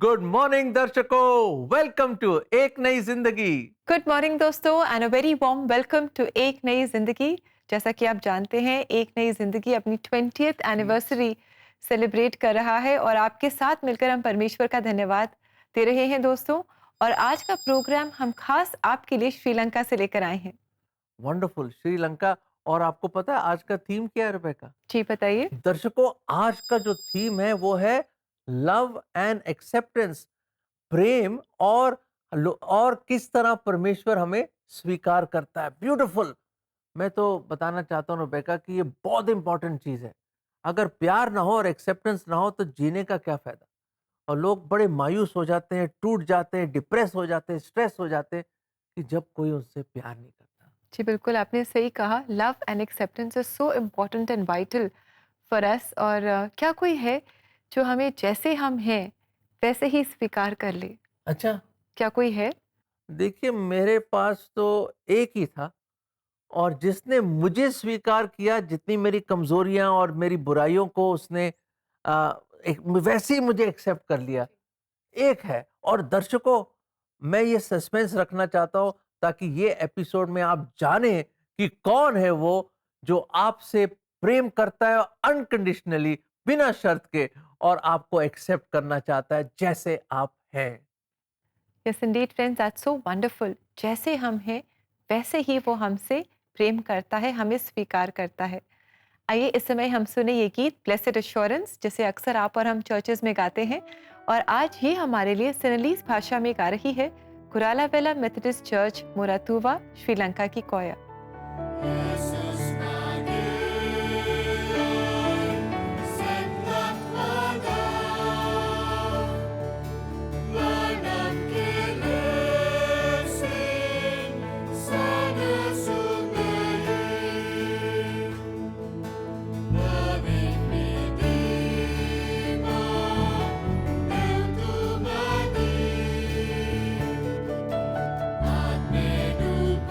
Good morning दर्शकों, welcome to एक नई जिंदगी। गुड मॉर्निंग दोस्तों and a very warm welcome to एक नई जिंदगी। जैसा कि आप जानते हैं, एक नई जिंदगी अपनी 20th एनिवर्सरी सेलिब्रेट कर रहा है और आपके साथ मिलकर हम परमेश्वर का धन्यवाद दे रहे हैं दोस्तों। और आज का प्रोग्राम हम खास आपके लिए श्रीलंका से लेकर आए हैं। वंडरफुल, श्रीलंका। और आपको पता है आज का थीम क्या है, रेबेका? जी बताइए। दर्शकों, आज का जो थीम है वो है लव एंड एक्सेप्टेंस। प्रेम और किस तरह परमेश्वर हमें स्वीकार करता है। ब्यूटीफुल। मैं तो बताना चाहता हूँ रेबेका कि ये बहुत इंपॉर्टेंट चीज है। अगर प्यार ना हो और एक्सेप्टेंस ना हो तो जीने का क्या फायदा। और लोग बड़े मायूस हो जाते हैं, टूट जाते हैं, डिप्रेस हो जाते हैं, स्ट्रेस हो जाते हैं कि जब कोई उनसे प्यार नहीं करता। जी बिल्कुल, आपने सही कहा। Love and acceptance is so important and vital for us. और क्या कोई है जो हमें जैसे हम हैं वैसे ही स्वीकार कर ले? अच्छा, क्या कोई है? देखिए मेरे पास तो एक ही था, और जिसने मुझे स्वीकार किया, जितनी मेरी कमजोरियां और मेरी बुराइयों को उसने वैसे ही मुझे एक्सेप्ट कर लिया। एक है। और दर्शकों, मैं ये सस्पेंस रखना चाहता हूं ताकि ये एपिसोड में आप जाने कि कौन है वो जो आपसे प्रेम करता है अनकंडीशनली, बिना शर्त के, और आपको एक्सेप्ट करना चाहता है जैसे आप हैं। Yes Indeed friends, that's so wonderful. जैसे हम हैं वैसे ही वो हमसे प्रेम करता है, हमें स्वीकार करता है। आइए इस समय हम सुने ये गीत ब्लेसेड एश्योरेंस, जिसे अक्सर आप और हम चर्चेस में गाते हैं। और आज ये हमारे लिए सिनेलीज भाषा में गा रही है कुराला वेला मेथोडिस्ट चर्च मोरातुवा, श्रीलंका की कोया। Jesus Magia, sentlah pada lanang kilesing sana sungai Naving midima eutumadi at medupane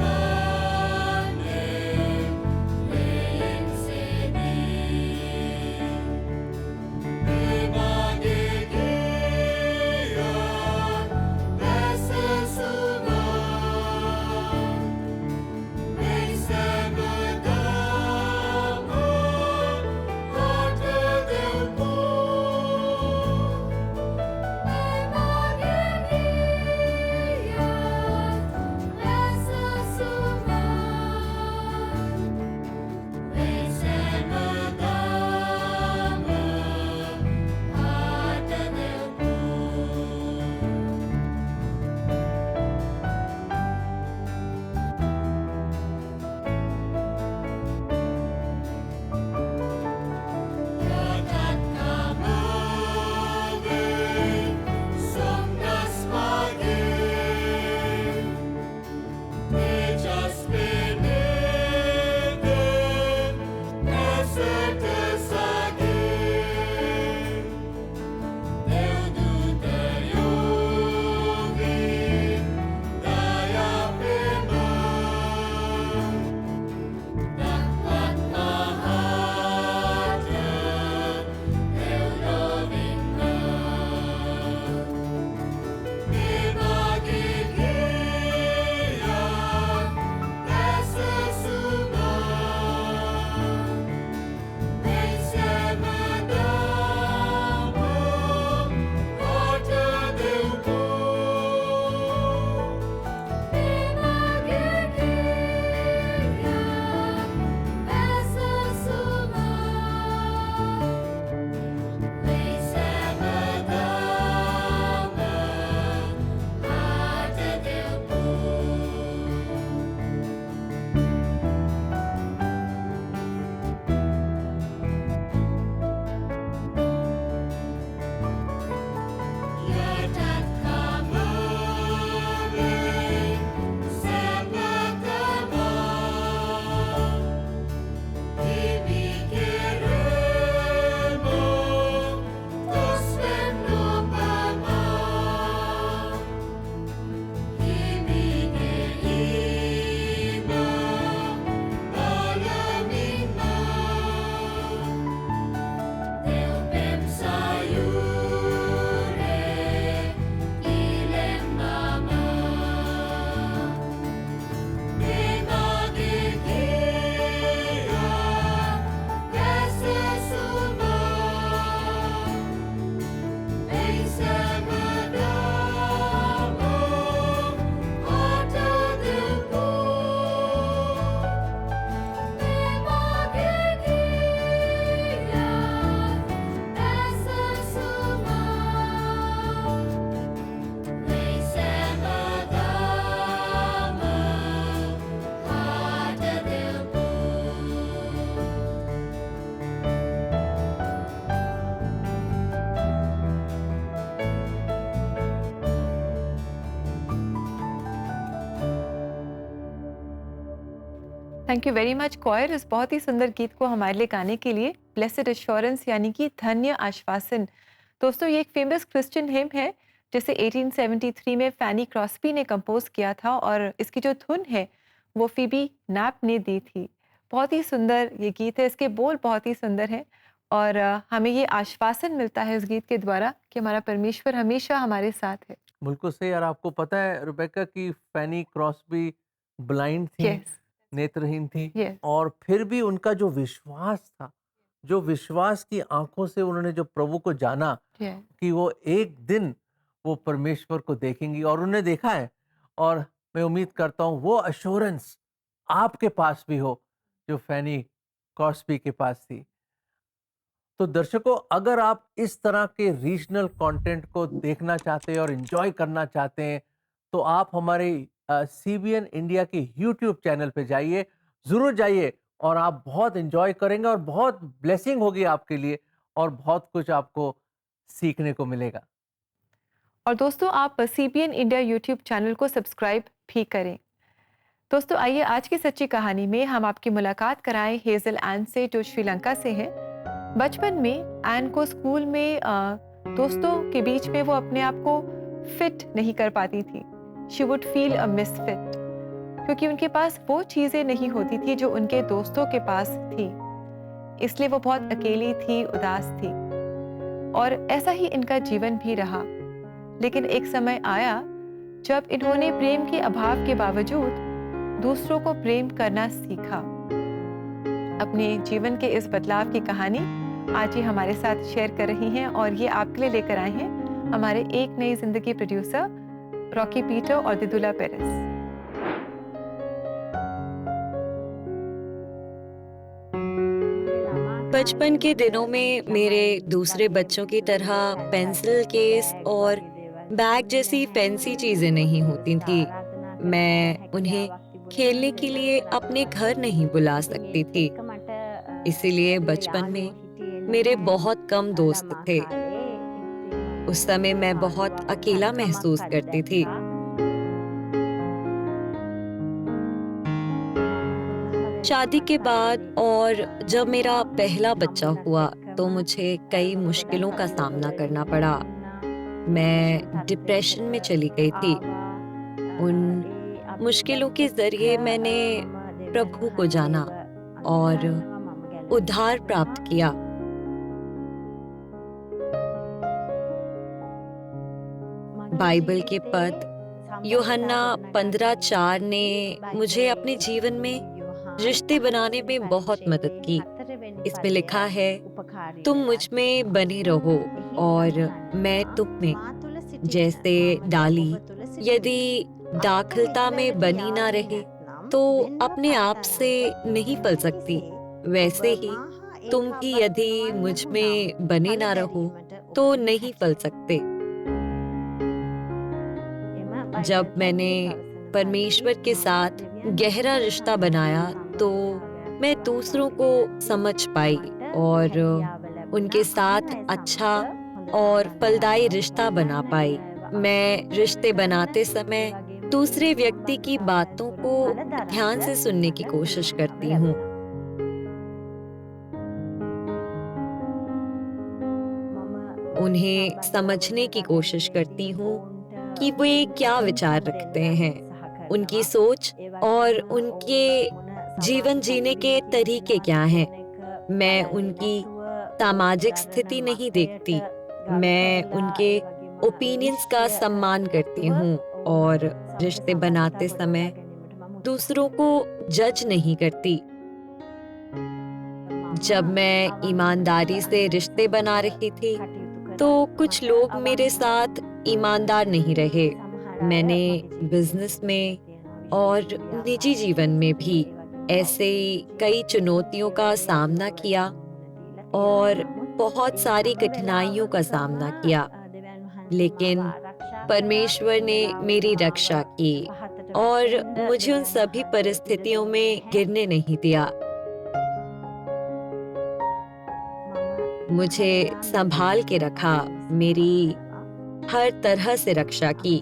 thank you very much coir इस बहुत ही सुंदर गीत को हमारे लिए गाने के लिए। ब्लेसेड एश्योरेंस यानी कि धन्य आश्वासन। दोस्तों ये एक फेमस क्रिश्चियन हिम है जिसे 1873 में फैनी क्रॉस्बी ने कंपोज किया था और इसकी जो धुन है वो फीबी नैप ने दी थी। बहुत ही सुंदर ये गीत है, इसके बोल बहुत ही सुंदर हैं और हमें ये आश्वासन मिलता है इस गीत के द्वारा कि हमारा परमेश्वर हमेशा हमारे साथ है। बिल्कुल सही। और आपको पता है रुबेका कि फैनी क्रॉस्बी ब्लाइंड थी, यस, नेत्रहीन थी, यस, और फिर भी उनका जो विश्वास था, जो विश्वास की आंखों से उन्होंने जो प्रभु को जाना यस। कि वो एक दिन वो परमेश्वर को देखेंगी, और उन्हें देखा है। और मैं उम्मीद करता हूँ वो अश्योरेंस आपके पास भी हो जो फैनी क्रॉस्बी के पास थी। तो दर्शकों, अगर आप इस तरह के रीजनल कंटेंट को देखना चाहते हैं और एंजॉय करना चाहते हैं, तो आप हमारे सीबीएन इंडिया के यूट्यूब चैनल पे जाइए, ज़रूर जाइए, और आप बहुत एंजॉय करेंगे और बहुत ब्लेसिंग होगी आपके लिए, और बहुत कुछ आपको सीखने को मिलेगा। और दोस्तों आप सीबीएन इंडिया यूट्यूब चैनल को सब्सक्राइब भी करें। दोस्तों आइए आज की सच्ची कहानी में हम आपकी मुलाकात कराएं हेजल एन से, जो श्रीलंका से हैं। बचपन में एन को स्कूल में दोस्तों के बीच में वो अपने आप को फिट नहीं कर पाती थी। She would feel a misfit, क्योंकि उनके पास वो चीज़ें नहीं होती थी जो उनके दोस्तों के पास थी। इसलिए वो बहुत अकेली थी, उदास थी, और ऐसा ही इनका जीवन भी रहा। लेकिन एक समय आया जब इन्होंने प्रेम के अभाव के बावजूद दूसरों को प्रेम करना सीखा। अपने जीवन के इस बदलाव की कहानी आज ये हमारे साथ शेयर कर रही हैं, और ये आपके लिए लेकर आए हैं हमारे एक नई जिंदगी प्रोड्यूसर रॉकी पीटर और दिदुला पेरेस। बचपन के दिनों में मेरे दूसरे बच्चों की तरह पेंसिल केस और बैग जैसी फैंसी चीजें नहीं होती थी। मैं उन्हें खेलने के लिए अपने घर नहीं बुला सकती थी। इसीलिए बचपन में मेरे बहुत कम दोस्त थे। उस समय मैं बहुत अकेला महसूस करती थी। शादी के बाद और जब मेरा पहला बच्चा हुआ तो मुझे कई मुश्किलों का सामना करना पड़ा। मैं डिप्रेशन में चली गई थी। उन मुश्किलों के जरिए मैंने प्रभु को जाना और उद्धार प्राप्त किया। बाइबल के पद यूहन्ना 15:4 ने मुझे अपने जीवन में रिश्ते बनाने में बहुत मदद की। इसमें लिखा है, तुम मुझ में बने रहो और मैं तुम में। जैसे डाली यदि दाखलता में बनी ना रहे तो अपने आप से नहीं फल सकती, वैसे ही तुम भी यदि मुझ में बने ना रहो तो नहीं फल सकते। जब मैंने परमेश्वर के साथ गहरा रिश्ता बनाया तो मैं दूसरों को समझ पाई और उनके साथ अच्छा और फलदायी रिश्ता बना पाई। मैं रिश्ते बनाते समय दूसरे व्यक्ति की बातों को ध्यान से सुनने की कोशिश करती हूँ। उन्हें समझने की कोशिश करती हूँ कि वे क्या विचार रखते हैं, उनकी सोच और उनके जीवन जीने के तरीके क्या हैं। मैं उनकी सामाजिक स्थिति नहीं देखती, मैं उनके ओपिनियंस का सम्मान करती हूँ और रिश्ते बनाते समय दूसरों को जज नहीं करती। जब मैं ईमानदारी से रिश्ते बना रही थी तो कुछ लोग मेरे साथ ईमानदार नहीं रहे। मैंने बिजनेस में और निजी जीवन में भी ऐसे कई चुनौतियों का सामना किया और बहुत सारी कठिनाइयों का सामना किया, लेकिन परमेश्वर ने मेरी रक्षा की और मुझे उन सभी परिस्थितियों में गिरने नहीं दिया। मुझे संभाल के रखा, मेरी हर तरह से रक्षा की।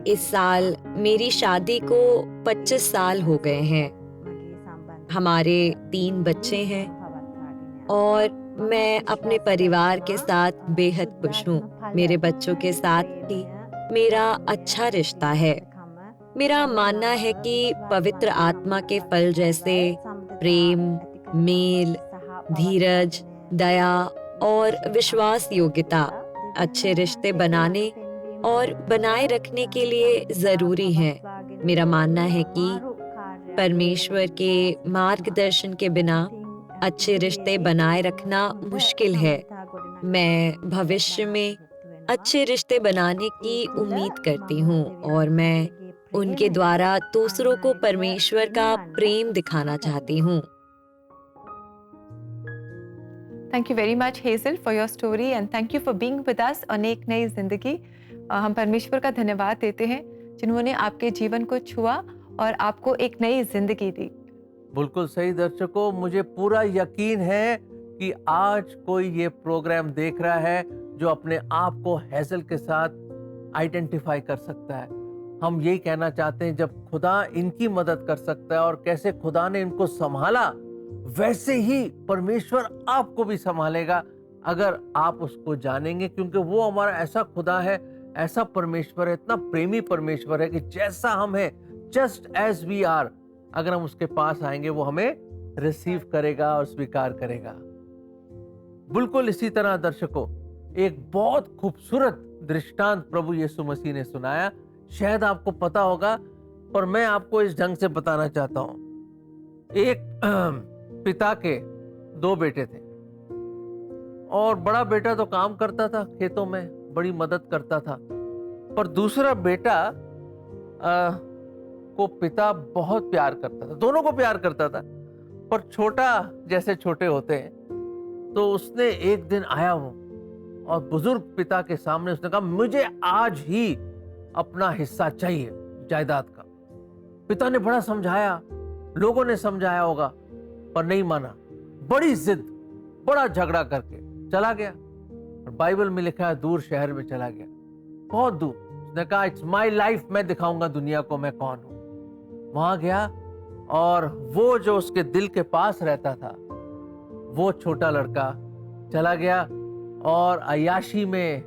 इस साल मेरी शादी को 25 साल हो गए हैं। हमारे 3 बच्चे हैं और मैं अपने परिवार के साथ बेहद खुश हूँ। मेरे बच्चों के साथ भी मेरा अच्छा रिश्ता है। मेरा मानना है कि पवित्र आत्मा के फल जैसे प्रेम, मेल, धीरज, दया और विश्वास योग्यता अच्छे रिश्ते बनाने और बनाए रखने के लिए जरूरी है। मेरा मानना है कि परमेश्वर के मार्गदर्शन के बिना अच्छे रिश्ते बनाए रखना मुश्किल है। मैं भविष्य में अच्छे रिश्ते बनाने की उम्मीद करती हूँ और मैं उनके द्वारा दूसरों को परमेश्वर का प्रेम दिखाना चाहती हूँ। Thank you very much hazel for your story and thank you for being with us on एक नई जिंदगी। हम परमेश्वर का धन्यवाद देते हैं जिन्होंने आपके जीवन को छुआ और आपको एक नई जिंदगी दी। बिल्कुल सही दर्शकों, मुझे पूरा यकीन है कि आज कोई ये प्रोग्राम देख रहा है जो अपने आप को हेजल के साथ आइडेंटिफाई कर सकता है। हम यही कहना चाहते हैं, जब खुदा इनकी मदद कर सकता है और कैसे खुदा ने इनको संभाला, वैसे ही परमेश्वर आपको भी संभालेगा अगर आप उसको जानेंगे, क्योंकि वो हमारा ऐसा खुदा है, ऐसा परमेश्वर है, इतना प्रेमी परमेश्वर है कि जैसा हम हैं, जस्ट एज वी आर, अगर हम उसके पास आएंगे वो हमें रिसीव करेगा और स्वीकार करेगा। बिल्कुल इसी तरह दर्शकों, एक बहुत खूबसूरत दृष्टांत प्रभु यीशु मसीह ने सुनाया। शायद आपको पता होगा, पर मैं आपको इस ढंग से बताना चाहता हूं। एक पिता के 2 बेटे थे और बड़ा बेटा तो काम करता था खेतों में, बड़ी मदद करता था, पर दूसरा बेटा को पिता बहुत प्यार करता था, दोनों को प्यार करता था, पर छोटा जैसे छोटे होते हैं, तो उसने एक दिन आया वो और बुजुर्ग पिता के सामने उसने कहा, मुझे आज ही अपना हिस्सा चाहिए जायदाद का। पिता ने बड़ा समझाया, लोगों ने समझाया होगा, पर नहीं माना। बड़ी जिद, बड़ा झगड़ा करके चला गया और बाइबल में लिखा है दूर शहर में चला गया, बहुत दूर। उसने कहा, इट्स माय लाइफ, मैं दिखाऊंगा दुनिया को मैं कौन हूं। वहां गया और वो जो उसके दिल के पास रहता था, वो छोटा लड़का चला गया और अय्याशी में,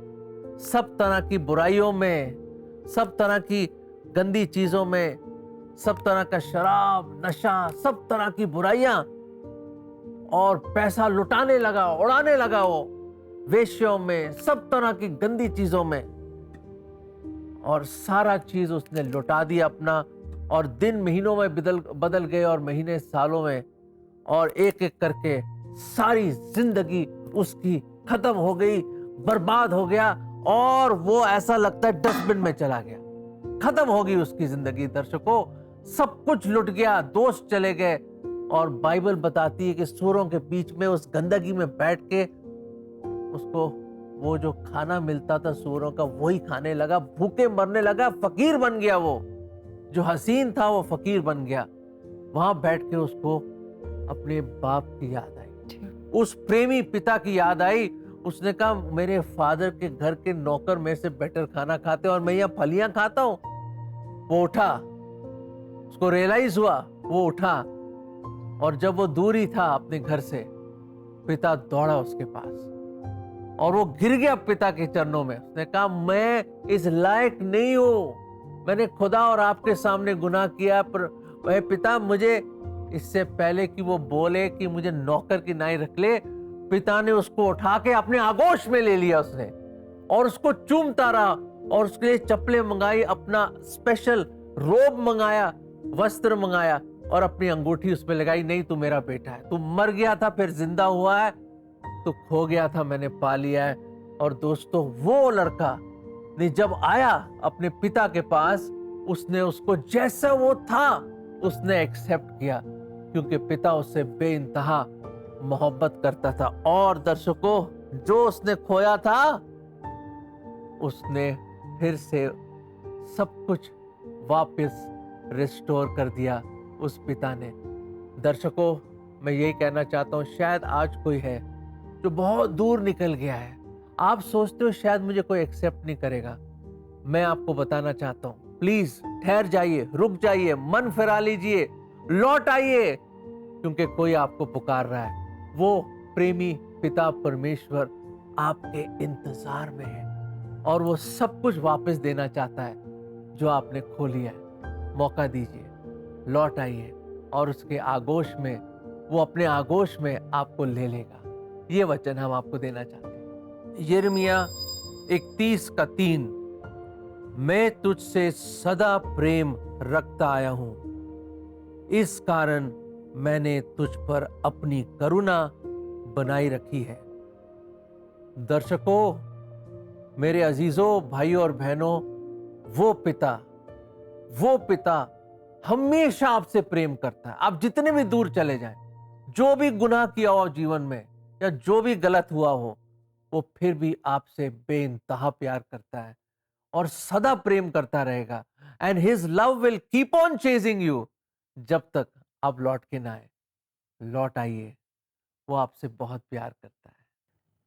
सब तरह की बुराइयों में, सब तरह की गंदी चीजों में, सब तरह का शराब, नशा, सब तरह की बुराइयां, और पैसा लुटाने लगा, उड़ाने लगा वो वेश्यों में, सब तरह की गंदी चीजों में, और सारा चीज उसने लुटा दिया अपना। और दिन महीनों में बदल गए और महीने सालों में, और एक एक करके सारी जिंदगी उसकी खत्म हो गई, बर्बाद हो गया, और वो ऐसा लगता है डस्टबिन में चला गया। खत्म हो गई उसकी जिंदगी दर्शकों, सब कुछ लुट गया, दोस्त चले गए। और बाइबल बताती है कि सूरों के बीच में उस गंदगी में बैठ के उसको वो जो खाना मिलता था सूरों का, वही खाने लगा, भूखे मरने लगा, फकीर बन गया। वो जो हसीन था वो फकीर बन गया। वहां बैठ के उसको अपने बाप की याद आई, उस प्रेमी पिता की याद आई। उसने कहा, मेरे फादर के घर के नौकर में से बेटर खाना खाते और मैं यहाँ फलियां खाता हूं। वो उठा, उसको रियलाइज हुआ, वो उठा, और जब वो दूर ही था अपने घर से, पिता दौड़ा उसके पास और वो गिर गया पिता के चरणों में। उसने कहा, मैं इस लायक नहीं हूं, मैंने खुदा और आपके सामने गुनाह किया, पर वह पिता, मुझे इससे पहले कि वो बोले कि मुझे नौकर की नाई रख ले, पिता ने उसको उठा के अपने आगोश में ले लिया उसने, और उसको चूमता रहा, और उसके लिए चप्पलें मंगाई, अपना स्पेशल रोब मंगाया, वस्त्र मंगाया, और अपनी अंगूठी उसमें लगाई। नहीं, तू मेरा बेटा है, तू मर गया था फिर जिंदा हुआ है, तू खो गया था मैंने पा लिया है। और दोस्तों, वो लड़का ने जब आया अपने पिता के पास, उसने उसको जैसा वो था उसने एक्सेप्ट किया, क्योंकि पिता उससे बेइंतहा मोहब्बत करता था। और दर्शकों, जो उसने खोया था उसने फिर से सब कुछ वापस रिस्टोर कर दिया उस पिता ने। दर्शकों, मैं यही कहना चाहता हूँ, शायद आज कोई है जो बहुत दूर निकल गया है। आप सोचते हो शायद मुझे कोई एक्सेप्ट नहीं करेगा। मैं आपको बताना चाहता हूँ, प्लीज ठहर जाइए, रुक जाइए, मन फिरा लीजिए, लौट आइए, क्योंकि कोई आपको पुकार रहा है। वो प्रेमी पिता परमेश्वर आपके इंतजार में है और वो सब कुछ वापस देना चाहता है जो आपने खो लिया है। मौका दीजिए, लौट आइए और उसके आगोश में, वो अपने आगोश में आपको ले लेगा। ये वचन हम आपको देना चाहते हैं। यिर्मयाह 31:3, मैं तुझसे सदा प्रेम रखता आया हूं, इस कारण मैंने तुझ पर अपनी करुणा बनाई रखी है। दर्शकों, मेरे अजीजों, भाइयों और बहनों, वो पिता हमेशा आपसे प्रेम करता है। आप जितने भी दूर चले जाएं, जो भी गुनाह किया हो जीवन में या जो भी गलत हुआ हो, वो फिर भी आपसे बेइंतहा प्यार करता है और सदा प्रेम करता रहेगा। And his love will keep on chasing you, जब तक आप लौट के ना आए। लौट आइए, वो आपसे बहुत प्यार करता है।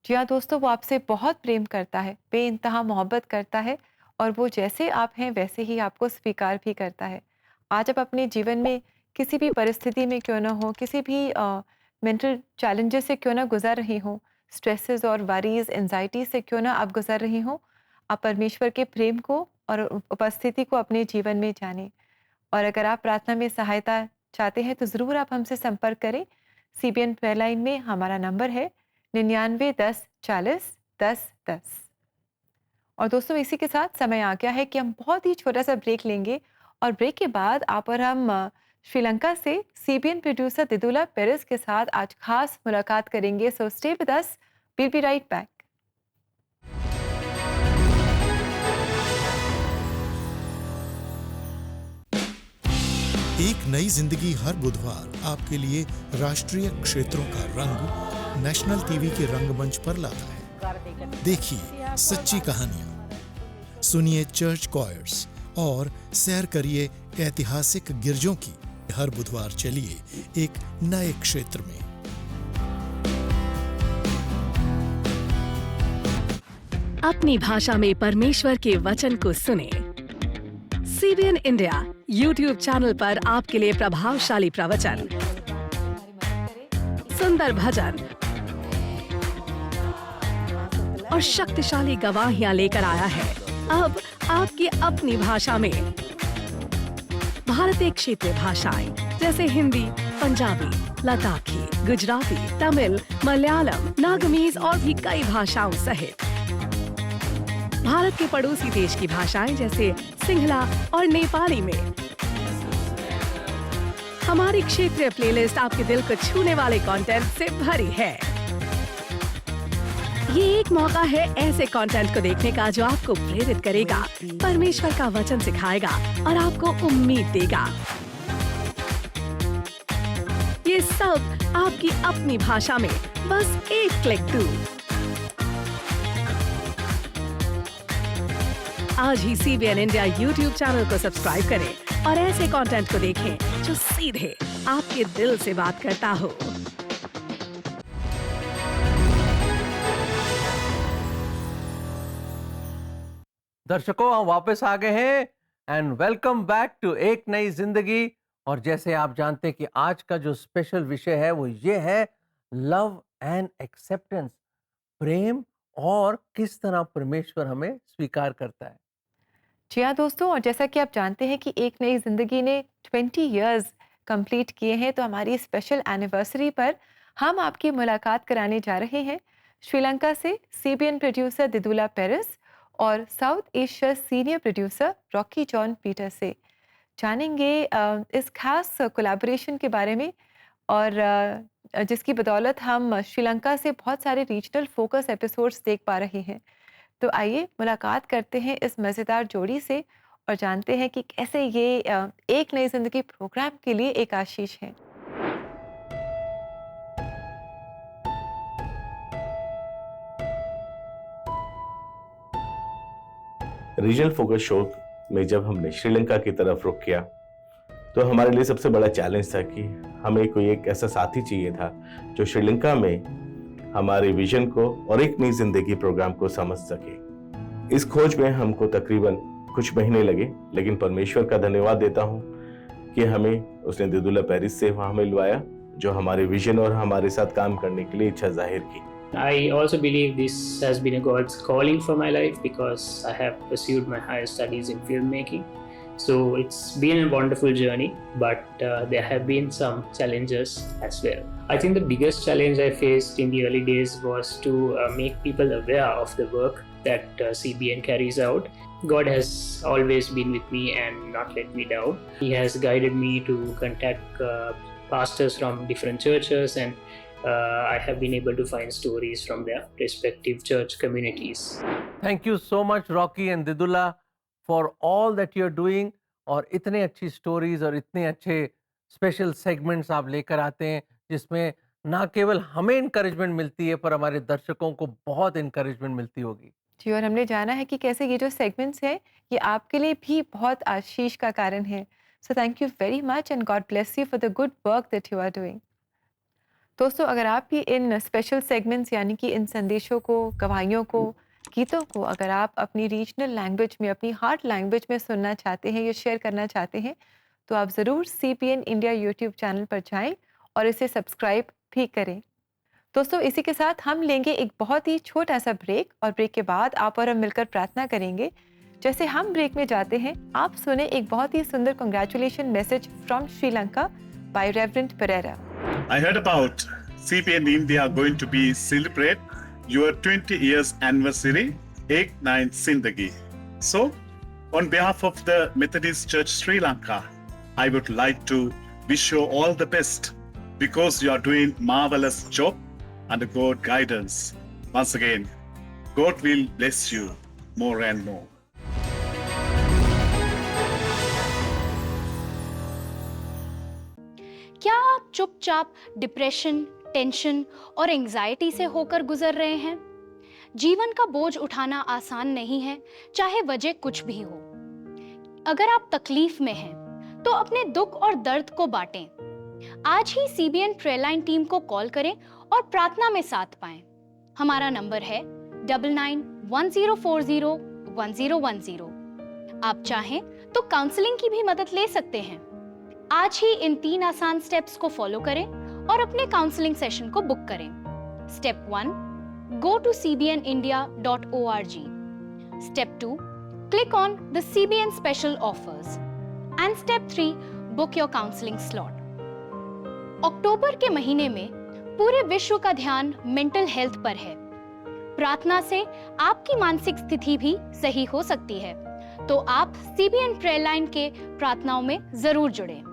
जी हाँ दोस्तों, वो आपसे बहुत प्रेम करता है, बेइंतहा मोहब्बत करता है और वो जैसे आप हैं वैसे ही आपको स्वीकार भी करता है। आज आप अपने जीवन में किसी भी परिस्थिति में क्यों ना हो, किसी भी मेंटल चैलेंजेस से क्यों ना गुजर रही हो, स्ट्रेसेस और वरीज, एंजाइटी से क्यों ना आप गुजर रही हो, आप परमेश्वर के प्रेम को और उपस्थिति को अपने जीवन में जानें। और अगर आप प्रार्थना में सहायता चाहते हैं तो ज़रूर आप हमसे संपर्क करें। CBN प्रेयर लाइन में हमारा नंबर है 99 10 40 10 10। और दोस्तों, इसी के साथ समय आ गया है कि हम बहुत ही छोटा सा ब्रेक लेंगे और ब्रेक के बाद आप और हम श्रीलंका से CBN प्रोड्यूसर दिदुला पेरेस के साथ आज खास मुलाकात करेंगे। So stay with us, will be right back. एक नई जिंदगी हर बुधवार आपके लिए राष्ट्रीय क्षेत्रों का रंग नेशनल टीवी के रंगमंच पर लाता है। देखिए सच्ची कहानियां, सुनिए चर्च कॉयर्स और सैर करिए ऐतिहासिक गिरजों की। हर बुधवार चलिए एक नए क्षेत्र में। अपनी भाषा में परमेश्वर के वचन को सुने। CBN इंडिया YouTube चैनल पर आपके लिए प्रभावशाली प्रवचन, सुंदर भजन और शक्तिशाली गवाहियां लेकर आया है। अब आपकी अपनी भाषा में भारतीय क्षेत्रीय भाषाएं जैसे हिंदी, पंजाबी, लद्दाखी, गुजराती, तमिल, मलयालम, नागमीज और भी कई भाषाओं सहित भारत के पड़ोसी देश की भाषाएं जैसे सिंहला और नेपाली में। हमारी क्षेत्रीय प्लेलिस्ट आपके दिल को छूने वाले कंटेंट से भरी है। ये एक मौका है ऐसे कंटेंट को देखने का जो आपको प्रेरित करेगा, परमेश्वर का वचन सिखाएगा और आपको उम्मीद देगा। ये सब आपकी अपनी भाषा में, बस एक क्लिक दूर। आज ही CBN इंडिया YouTube चैनल को सब्सक्राइब करें और ऐसे कंटेंट को देखें जो सीधे आपके दिल से बात करता हो। दर्शकों, हम वापस आ गए हैं एंड वेलकम बैक टू एक नई जिंदगी। और जैसे आप जानते हैं कि आज का जो स्पेशल विषय है वो ये है लव एंड एक्सेप्टेंस, प्रेम और किस तरह परमेश्वर हमें स्वीकार करता है। जी हाँ दोस्तों, और जैसा कि आप जानते हैं कि एक नई जिंदगी ने 20 इयर्स कंप्लीट किए हैं, तो हमारी स्पेशल एनिवर्सरी पर हम आपकी मुलाकात कराने जा रहे हैं श्रीलंका से CBN प्रोड्यूसर दिदुला पेरेस और south Asia senior producer Rocky John Peter से। जानेंगे इस खास कोलैबोरेशन के बारे में और जिसकी बदौलत हम श्रीलंका से बहुत सारे रीजनल फोकस एपिसोड्स देख पा रहे हैं। तो आइए मुलाकात करते हैं इस मज़ेदार जोड़ी से और जानते हैं कि कैसे ये एक नई जिंदगी प्रोग्राम के लिए एक आशीष है। रीजनल फोकस शो में जब हमने श्रीलंका की तरफ रुख किया तो हमारे लिए सबसे बड़ा चैलेंज था कि हमें कोई एक ऐसा साथी चाहिए था जो श्रीलंका में हमारे विजन को और एक नई जिंदगी प्रोग्राम को समझ सके। इस खोज में हमको तकरीबन कुछ महीने लगे, लेकिन परमेश्वर का धन्यवाद देता हूं कि हमें उसने दिदुला पेरिस से वहां मिलवाया जो हमारे विजन और हमारे साथ काम करने के लिए इच्छा जाहिर की। I also believe this has been a God's calling for my life because I have pursued my higher studies in filmmaking. So it's been a wonderful journey, but there have been some challenges as well. I think the biggest challenge I faced in the early days was to make people aware of the work that CBN carries out. God has always been with me and not let me down. He has guided me to contact pastors from different churches, and I have been able to find stories from their respective church communities. Thank you so much Rocky and Didulla for all that you are doing, और इतने अच्छी stories और इतने अच्छे special segments आप लेकर आते हैं जिसमें ना केवल हमें इनकरेजमेंट मिलती है पर हमारे दर्शकों को बहुत इनकरेजमेंट मिलती होगी। जी, और हमने जाना है कि कैसे ये जो सेगमेंट्स हैं ये आपके लिए भी बहुत आशीष का कारण है। So thank you very much and God bless you for the good work that you are doing. दोस्तों, अगर आप भी इन स्पेशल सेगमेंट्स यानी कि इन संदेशों को, गवाहियों को, गीतों को अगर आप अपनी रीजनल लैंग्वेज में, अपनी हार्ट लैंग्वेज में सुनना चाहते हैं या शेयर करना चाहते हैं, तो आप ज़रूर CPN इंडिया यूट्यूब चैनल पर जाएं और इसे सब्सक्राइब भी करें। दोस्तों, इसी के साथ हम लेंगे एक बहुत ही छोटा सा ब्रेक, और ब्रेक के बाद आप और हम मिलकर प्रार्थना करेंगे। जैसे हम ब्रेक में जाते हैं, आप सुने एक बहुत ही सुंदर congratulation message from Sri Lanka by reverend Perera. I heard about CPN India going to be celebrate your 20 years anniversary, Ek Nine Zindagi. So, on behalf of the Methodist Church Sri Lanka, I would like to wish you all the best because you are doing marvelous job under God guidance. Once again, God will bless you more and more. क्या आप चुपचाप depression, tension और anxiety से होकर गुजर रहे हैं? जीवन का बोझ उठाना आसान नहीं है, चाहे वजह कुछ भी हो। अगर आप तकलीफ में हैं, तो अपने दुख और दर्द को बांटें। आज ही CBN प्रेयर लाइन टीम को कॉल करें और प्रार्थना में साथ पाएं। हमारा नंबर है 9910401010। आप चाहें तो काउंसलिंग की भी मदद ले सकते हैं। आज ही इन 3 आसान स्टेप्स को फॉलो करें और अपने काउंसलिंग सेशन को बुक करें। Step 1, go to cbnindia.org. Step 2, click on the CBN special offers. And step 3, book your counseling slot. अक्टूबर के महीने में पूरे विश्व का ध्यान मेंटल हेल्थ पर है। प्रार्थना से आपकी मानसिक स्थिति भी सही हो सकती है, तो आप CBN प्रेयर लाइन के प्रार्थनाओं में जरूर जुड़ें।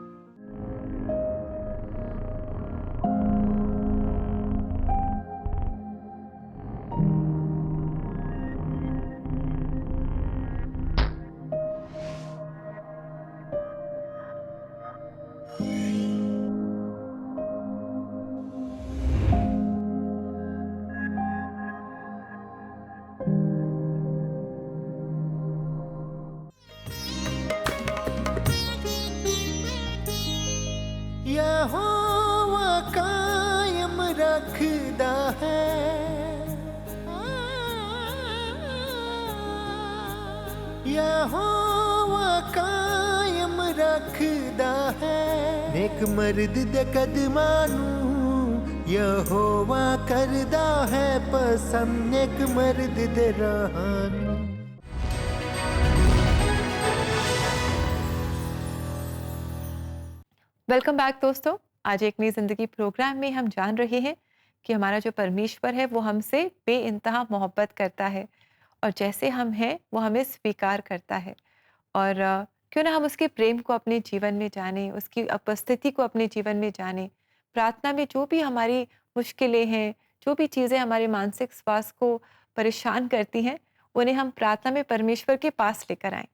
यहोवा कायम रखदा है, यहोवा कायम रखदा है। नेक मर्द दे कदमां नूं यहोवा करदा है पसंद, नेक मर्द दे राहां नूं। वेलकम बैक दोस्तों। आज एक नई ज़िंदगी प्रोग्राम में हम जान रहे हैं कि हमारा जो परमेश्वर है वो हमसे बेइंतहा मोहब्बत करता है, और जैसे हम हैं वो हमें स्वीकार करता है। और क्यों ना हम उसके प्रेम को अपने जीवन में जानें, उसकी उपस्थिति को अपने जीवन में जानें। प्रार्थना में जो भी हमारी मुश्किलें हैं, जो भी चीज़ें हमारे मानसिक स्वास्थ्य को परेशान करती हैं, उन्हें हम प्रार्थना में परमेश्वर के पास लेकर आएँ।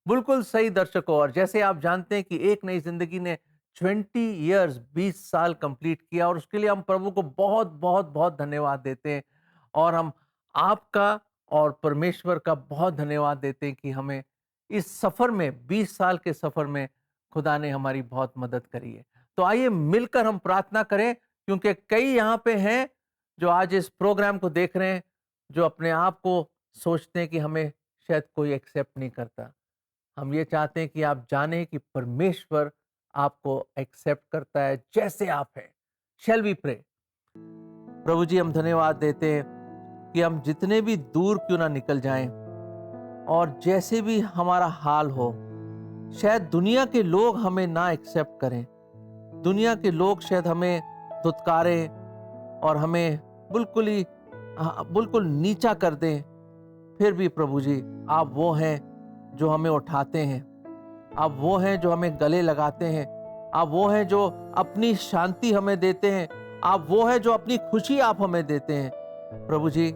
बिल्कुल सही दर्शकों, और जैसे आप जानते हैं कि एक नई जिंदगी ने 20 इयर्स 20 साल कंप्लीट किया, और उसके लिए हम प्रभु को बहुत बहुत बहुत धन्यवाद देते हैं, और हम आपका और परमेश्वर का बहुत धन्यवाद देते हैं कि हमें इस सफ़र में 20 साल के सफ़र में खुदा ने हमारी बहुत मदद करी है। तो आइए मिलकर हम प्रार्थना करें, क्योंकि कई यहाँ पे हैं जो आज इस प्रोग्राम को देख रहे हैं, जो अपने आप को सोचते हैं कि हमें शायद कोई एक्सेप्ट नहीं करता। हम ये चाहते हैं कि आप जानें कि परमेश्वर आपको एक्सेप्ट करता है जैसे आप हैं। Shall we pray? प्रभु जी, हम धन्यवाद देते हैं कि हम जितने भी दूर क्यों ना निकल जाएं और जैसे भी हमारा हाल हो, शायद दुनिया के लोग हमें ना एक्सेप्ट करें, दुनिया के लोग शायद हमें धुतकारें और हमें बिल्कुल नीचा कर दें, फिर भी प्रभु जी आप वो हैं जो हमें उठाते हैं, आप वो हैं जो हमें गले लगाते हैं, आप वो हैं जो अपनी शांति हमें देते हैं, आप वो हैं जो अपनी खुशी आप हमें देते हैं। प्रभु जी,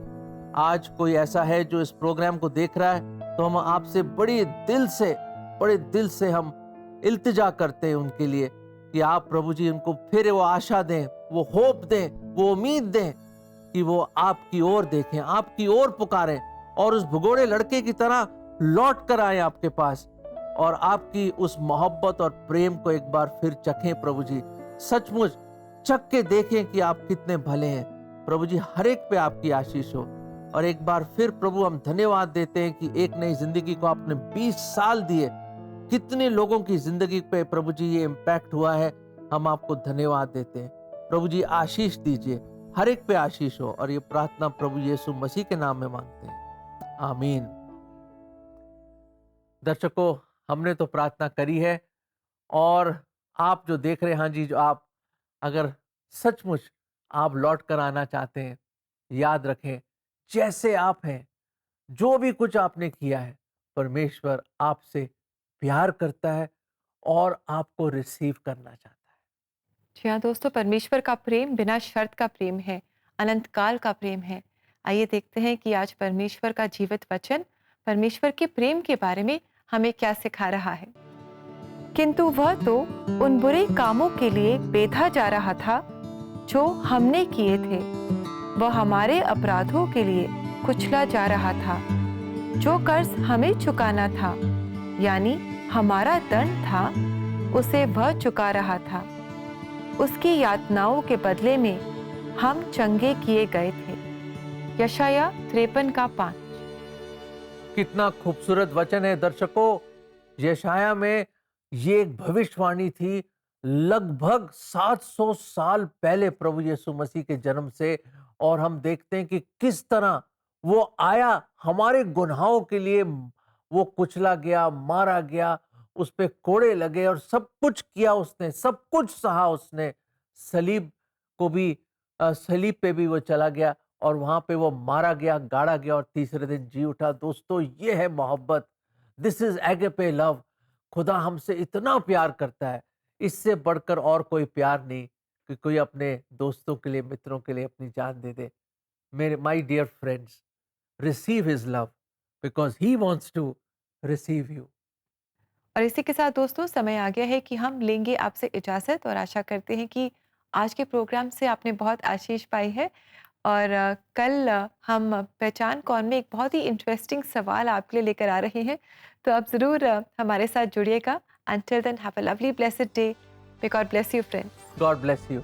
आज कोई ऐसा है जो इस प्रोग्राम को देख रहा है, तो हम आपसे बड़े दिल से हम इल्तिजा करते हैं उनके लिए कि आप प्रभु जी उनको फिर वो आशा दें, वो होप दें, वो उम्मीद दें कि वो आपकी ओर देखें, आपकी ओर पुकारें और उस भगोड़े लड़के की तरह लौट कर आए आपके पास और आपकी उस मोहब्बत और प्रेम को एक बार फिर चखें। प्रभु जी, सचमुच चख के देखें कि आप कितने भले हैं। प्रभु जी, हर एक पे आपकी आशीष हो। और एक बार फिर प्रभु हम धन्यवाद देते हैं कि एक नई जिंदगी को आपने 20 साल दिए, कितने लोगों की जिंदगी पे प्रभु जी ये इम्पैक्ट हुआ है, हम आपको धन्यवाद देते हैं। प्रभु जी आशीष दीजिए, हर एक पे आशीष हो, और ये प्रार्थना प्रभु यीशु मसीह के नाम में मांगते हैं, आमीन। दर्शकों, हमने तो प्रार्थना करी है, और आप जो देख रहे हैं, हाँ जी, जो आप अगर सचमुच आप लौट कर आना चाहते हैं, याद रखें जैसे आप हैं, जो भी कुछ आपने किया है, परमेश्वर आपसे प्यार करता है और आपको रिसीव करना चाहता है। जी हाँ दोस्तों, परमेश्वर का प्रेम बिना शर्त का प्रेम है, अनंत काल का प्रेम है। आइए देखते हैं कि आज परमेश्वर का जीवित वचन परमेश्वर के प्रेम के बारे में हमें क्या सिखा रहा है। किंतु वह तो उन बुरे कामों के लिए बेधा जा रहा था जो हमने किए थे, वह हमारे अपराधों के लिए कुचला जा रहा था। जो कर्ज हमें चुकाना था, यानी हमारा दंड था, उसे वह चुका रहा था। उसकी यातनाओं के बदले में हम चंगे किए गए थे। यशाया 53:5। कितना खूबसूरत वचन है दर्शकों। यशाया में ये एक भविष्यवाणी थी लगभग 700 साल पहले प्रभु यीशु मसीह के जन्म से, और हम देखते हैं कि किस तरह वो आया, हमारे गुनाहों के लिए वो कुचला गया, मारा गया, उस पे कोड़े लगे और सब कुछ किया उसने, सब कुछ सहा उसने। सलीब पे भी वो चला गया और वहां पे वो मारा गया, गाड़ा गया और तीसरे दिन जी उठा। दोस्तों, ये है मोहब्बत, दिस इज एगेपे लव। खुदा हमसे इतना प्यार करता है, इससे बढ़कर और कोई प्यार नहीं कि कोई अपने दोस्तों के लिए, मित्रों के लिए अपनी जान दे दे। मेरे my dear friends, receive his love because he wants to receive you. और इसी के साथ दोस्तों, समय आ गया है कि हम लेंगे आपसे इजाज़त, और आशा करते हैं कि आज के प्रोग्राम से आपने बहुत आशीष पाई है। और कल हम पहचान कौन में एक बहुत ही इंटरेस्टिंग सवाल आपके लिए लेकर आ रहे हैं, तो आप ज़रूर हमारे साथ जुड़िएगा। Until then, have a lovely blessed day. May God bless you, friends. God bless you.